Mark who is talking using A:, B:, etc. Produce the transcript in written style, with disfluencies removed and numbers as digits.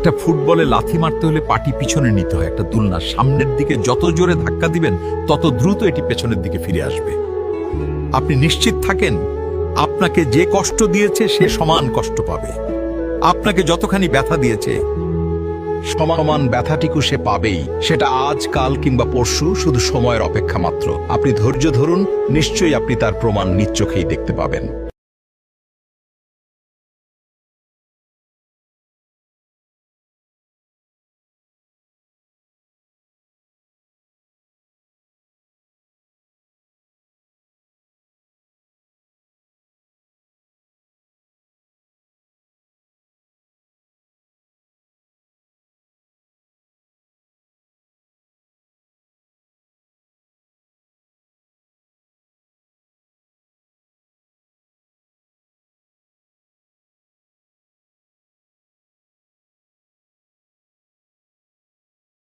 A: একটা ফুটবলে লাথি মারতে হলে পাটি পিছনে নিতে হয়, একটা দোলনা সামনের দিকে যত জোরে ধাক্কা দিবেন তত দ্রুত এটি পেছনের দিকে ফিরে আসবে। আপনি নিশ্চিত থাকেন আপনাকে যে কষ্ট দিয়েছে সে সমান কষ্ট পাবে। আপনাকে যতখানি ব্যথা দিয়েছে সমান ব্যথাটিকু সে পাবেই, সেটা আজ কাল কিংবা পরশু, শুধু সময়ের অপেক্ষা মাত্র। আপনি ধৈর্য ধরুন, নিশ্চয়ই আপনি তার প্রমাণ নিজ চোখেই দেখতে পাবেন।